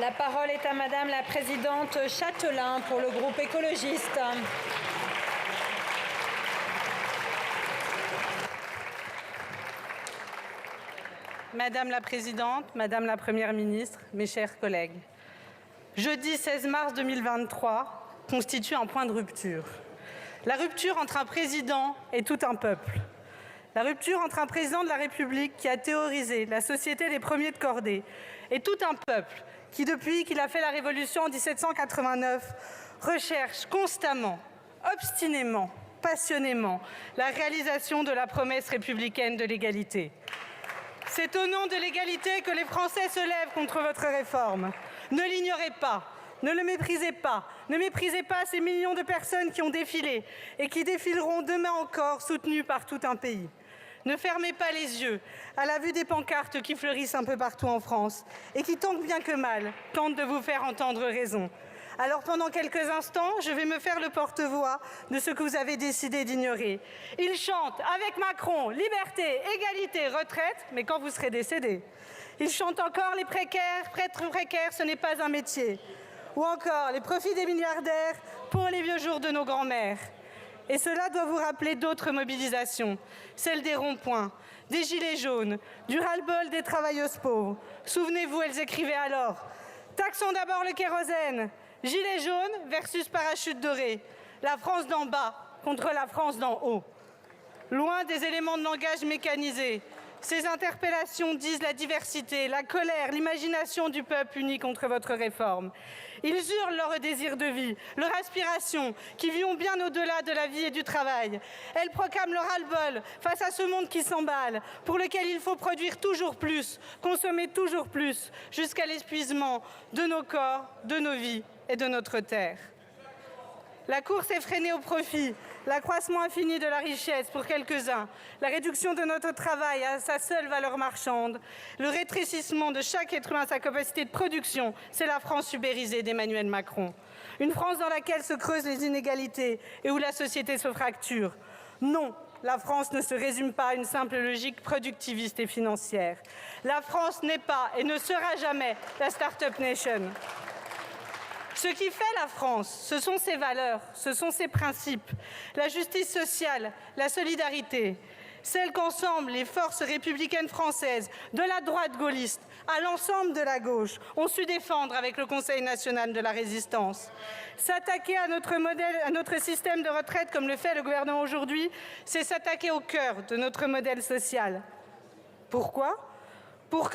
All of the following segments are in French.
La parole est à Madame la Présidente Châtelain pour le groupe écologiste. Madame la Présidente, Madame la Première ministre, mes chers collègues, jeudi 16 mars 2023 constitue un point de rupture. La rupture entre un président et tout un peuple. La rupture entre un président de la République qui a théorisé la société des premiers de cordée et tout un peuple qui, depuis qu'il a fait la Révolution en 1789, recherche constamment, obstinément, passionnément la réalisation de la promesse républicaine de l'égalité. C'est au nom de l'égalité que les Français se lèvent contre votre réforme. Ne l'ignorez pas, ne le méprisez pas, ne méprisez pas ces millions de personnes qui ont défilé et qui défileront demain encore, soutenues par tout un pays. Ne fermez pas les yeux à la vue des pancartes qui fleurissent un peu partout en France et qui, tant bien que mal, tentent de vous faire entendre raison. Alors pendant quelques instants, je vais me faire le porte-voix de ce que vous avez décidé d'ignorer. Ils chantent avec Macron, liberté, égalité, retraite, mais quand vous serez décédé. Ils chantent encore les précaires, être précaire, ce n'est pas un métier. Ou encore les profits des milliardaires pour les vieux jours de nos grands-mères. Et cela doit vous rappeler d'autres mobilisations, celles des ronds-points, des gilets jaunes, du ras-le-bol des travailleuses pauvres. Souvenez-vous, elles écrivaient alors « Taxons d'abord le kérosène, gilets jaunes versus parachute doré, la France d'en bas contre la France d'en haut ». Loin des éléments de langage mécanisés, ces interpellations disent la diversité, la colère, l'imagination du peuple uni contre votre réforme. Ils hurlent leur désir de vie, leur aspiration, qui vont bien au-delà de la vie et du travail. Elles proclament leur ras-le-bol face à ce monde qui s'emballe, pour lequel il faut produire toujours plus, consommer toujours plus, jusqu'à l'épuisement de nos corps, de nos vies et de notre terre. La course effrénée au profit, l'accroissement infini de la richesse pour quelques-uns, la réduction de notre travail à sa seule valeur marchande, le rétrécissement de chaque être humain à sa capacité de production, c'est la France ubérisée d'Emmanuel Macron. Une France dans laquelle se creusent les inégalités et où la société se fracture. Non, la France ne se résume pas à une simple logique productiviste et financière. La France n'est pas et ne sera jamais la Start-up Nation. Ce qui fait la France, ce sont ses valeurs, ce sont ses principes, la justice sociale, la solidarité, celle qu'ensemble les forces républicaines françaises, de la droite gaulliste à l'ensemble de la gauche, ont su défendre avec le Conseil national de la résistance. S'attaquer à notre modèle, à notre système de retraite comme le fait le gouvernement aujourd'hui, c'est s'attaquer au cœur de notre modèle social. Pourquoi ? Pour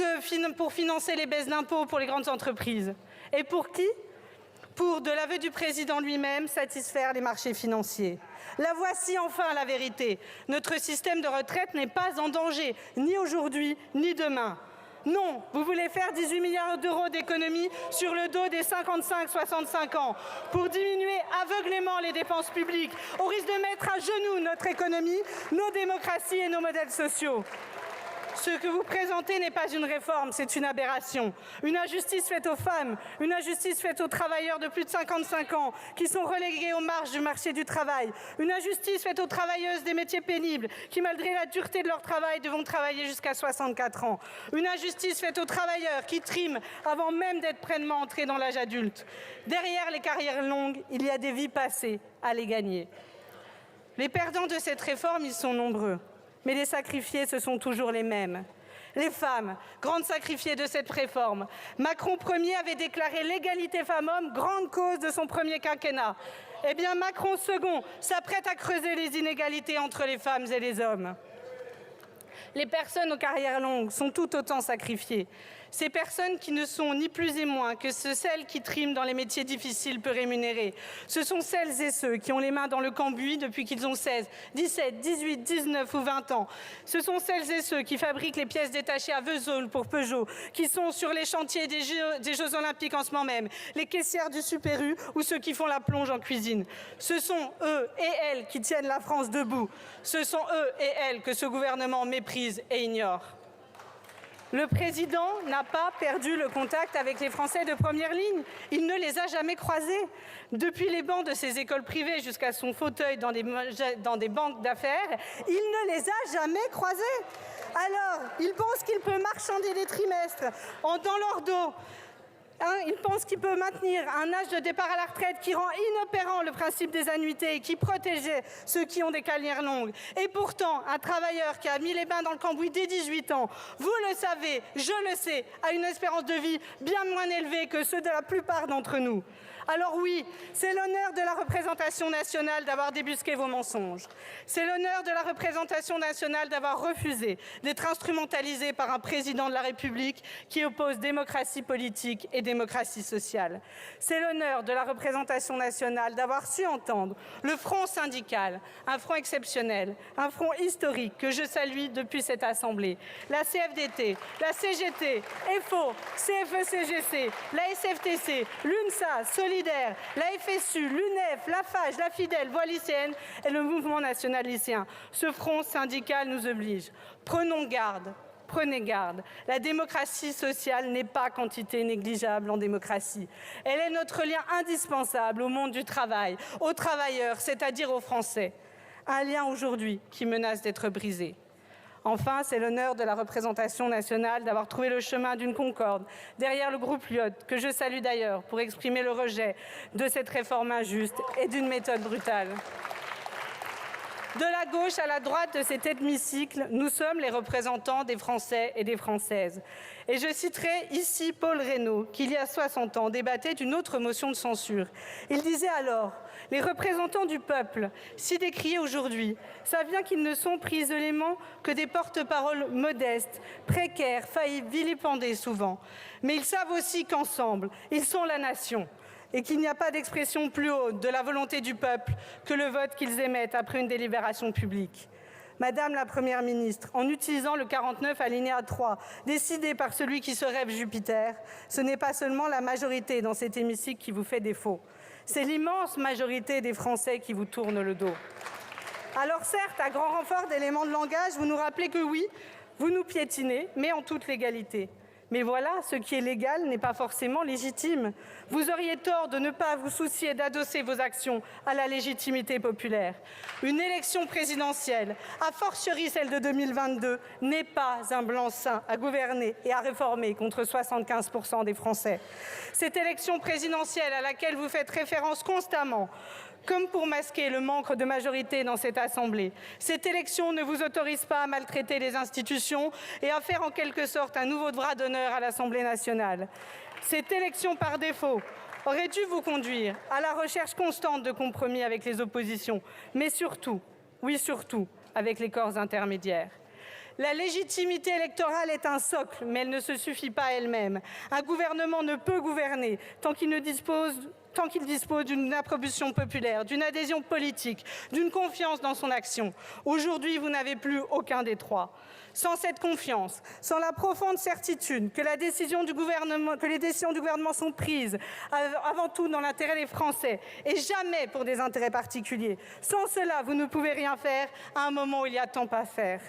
financer les baisses d'impôts pour les grandes entreprises. Et pour qui ? Pour, de l'aveu du président lui-même, satisfaire les marchés financiers. La voici enfin la vérité. Notre système de retraite n'est pas en danger, ni aujourd'hui, ni demain. Non, vous voulez faire 18 milliards d'euros d'économies sur le dos des 55-65 ans pour diminuer aveuglément les dépenses publiques, au risque de mettre à genoux notre économie, nos démocraties et nos modèles sociaux. Ce que vous présentez n'est pas une réforme, c'est une aberration. Une injustice faite aux femmes, une injustice faite aux travailleurs de plus de 55 ans qui sont relégués aux marges du marché du travail. Une injustice faite aux travailleuses des métiers pénibles qui, malgré la dureté de leur travail, devront travailler jusqu'à 64 ans. Une injustice faite aux travailleurs qui triment avant même d'être pleinement entrés dans l'âge adulte. Derrière les carrières longues, il y a des vies passées à les gagner. Les perdants de cette réforme, ils sont nombreux. Mais les sacrifiés, ce sont toujours les mêmes. Les femmes, grandes sacrifiées de cette réforme. Macron Ier avait déclaré l'égalité femmes-hommes grande cause de son premier quinquennat. Eh bien, Macron II s'apprête à creuser les inégalités entre les femmes et les hommes. Les personnes aux carrières longues sont tout autant sacrifiées. Ces personnes qui ne sont ni plus ni moins que celles qui triment dans les métiers difficiles peu rémunérés. Ce sont celles et ceux qui ont les mains dans le cambouis depuis qu'ils ont 16, 17, 18, 19 ou 20 ans. Ce sont celles et ceux qui fabriquent les pièces détachées à Vesoul pour Peugeot, qui sont sur les chantiers des Jeux Olympiques en ce moment même, les caissières du Super U ou ceux qui font la plonge en cuisine. Ce sont eux et elles qui tiennent la France debout. Ce sont eux et elles que ce gouvernement méprise et ignore. Le président n'a pas perdu le contact avec les Français de première ligne. Il ne les a jamais croisés. Depuis les bancs de ses écoles privées jusqu'à son fauteuil dans des banques d'affaires, il ne les a jamais croisés. Alors, il pense qu'il peut marchander les trimestres dans leur dos. Il pense qu'il peut maintenir un âge de départ à la retraite qui rend inopérant le principe des annuités et qui protégeait ceux qui ont des carrières longues. Et pourtant, un travailleur qui a mis les mains dans le cambouis dès 18 ans, vous le savez, je le sais, a une espérance de vie bien moins élevée que ceux de la plupart d'entre nous. Alors oui, c'est l'honneur de la représentation nationale d'avoir débusqué vos mensonges. C'est l'honneur de la représentation nationale d'avoir refusé d'être instrumentalisé par un président de la République qui oppose démocratie politique et démocratie sociale. C'est l'honneur de la représentation nationale d'avoir su entendre le front syndical, un front exceptionnel, un front historique que je salue depuis cette Assemblée. La CFDT, la CGT, FO, CFE-CGC, la SFTC, l'UNSA, Solidaire, la FSU, l'UNEF, la FAGE, la FIDEL, Voix lycéenne et le mouvement national lycéen. Ce front syndical nous oblige. Prenons garde. Prenez garde, la démocratie sociale n'est pas quantité négligeable en démocratie. Elle est notre lien indispensable au monde du travail, aux travailleurs, c'est-à-dire aux Français. Un lien aujourd'hui qui menace d'être brisé. Enfin, c'est l'honneur de la représentation nationale d'avoir trouvé le chemin d'une concorde derrière le groupe Lyot, que je salue d'ailleurs pour exprimer le rejet de cette réforme injuste et d'une méthode brutale. De la gauche à la droite de cet hémicycle, nous sommes les représentants des Français et des Françaises. Et je citerai ici Paul Reynaud, qui il y a 60 ans débattait d'une autre motion de censure. Il disait alors « Les représentants du peuple, si décriés aujourd'hui, savent bien qu'ils ne sont pris isolément que des porte-paroles modestes, précaires, faillis, vilipendés souvent. Mais ils savent aussi qu'ensemble, ils sont la nation. » Et qu'il n'y a pas d'expression plus haute de la volonté du peuple que le vote qu'ils émettent après une délibération publique. Madame la Première ministre, en utilisant le 49 alinéa 3, décidé par celui qui se rêve Jupiter, ce n'est pas seulement la majorité dans cet hémicycle qui vous fait défaut, c'est l'immense majorité des Français qui vous tournent le dos. Alors certes, à grand renfort d'éléments de langage, vous nous rappelez que oui, vous nous piétinez, mais en toute légalité. Mais voilà, ce qui est légal n'est pas forcément légitime. Vous auriez tort de ne pas vous soucier d'adosser vos actions à la légitimité populaire. Une élection présidentielle, a fortiori celle de 2022, n'est pas un blanc-seing à gouverner et à réformer contre 75% des Français. Cette élection présidentielle à laquelle vous faites référence constamment, comme pour masquer le manque de majorité dans cette Assemblée. Cette élection ne vous autorise pas à maltraiter les institutions et à faire en quelque sorte un nouveau bras d'honneur à l'Assemblée nationale. Cette élection par défaut aurait dû vous conduire à la recherche constante de compromis avec les oppositions, mais surtout, oui surtout, avec les corps intermédiaires. La légitimité électorale est un socle, mais elle ne se suffit pas elle-même. Un gouvernement ne peut gouverner tant qu'il dispose d'une approbation populaire, d'une adhésion politique, d'une confiance dans son action. Aujourd'hui, vous n'avez plus aucun des trois. Sans cette confiance, sans la profonde certitude que les décisions du gouvernement sont prises avant tout dans l'intérêt des Français et jamais pour des intérêts particuliers. Sans cela, vous ne pouvez rien faire à un moment où il y a tant à faire.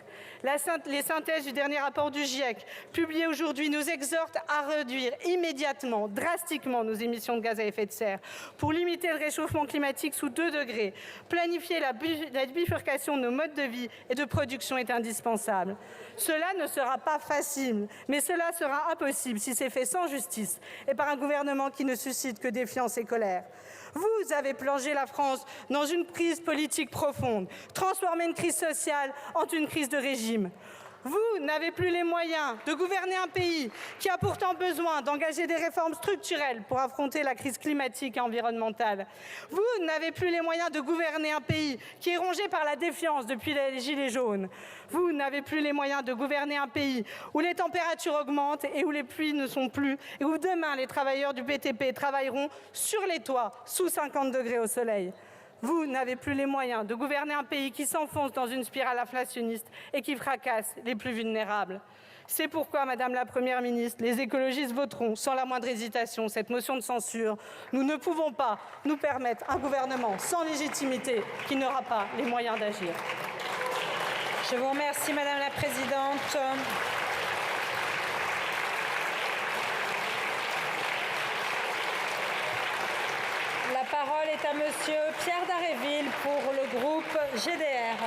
Les synthèses du dernier rapport du GIEC, publié aujourd'hui, nous exhortent à réduire immédiatement, drastiquement nos émissions de gaz à effet de serre pour limiter le réchauffement climatique sous 2 degrés. Planifier la bifurcation de nos modes de vie et de production est indispensable. Cela ne sera pas facile, mais cela sera impossible si c'est fait sans justice et par un gouvernement qui ne suscite que défiance et colère. Vous avez plongé la France dans une crise politique profonde, transformé une crise sociale en une crise de régime. Vous n'avez plus les moyens de gouverner un pays qui a pourtant besoin d'engager des réformes structurelles pour affronter la crise climatique et environnementale. Vous n'avez plus les moyens de gouverner un pays qui est rongé par la défiance depuis les Gilets jaunes. Vous n'avez plus les moyens de gouverner un pays où les températures augmentent et où les pluies ne sont plus, et où demain les travailleurs du BTP travailleront sur les toits sous 50 degrés au soleil. Vous n'avez plus les moyens de gouverner un pays qui s'enfonce dans une spirale inflationniste et qui fracasse les plus vulnérables. C'est pourquoi, Madame la Première ministre, les écologistes voteront sans la moindre hésitation cette motion de censure. Nous ne pouvons pas nous permettre un gouvernement sans légitimité qui n'aura pas les moyens d'agir. Je vous remercie, Madame la Présidente. La parole est à Monsieur Pierre Dharréville pour le groupe GDR.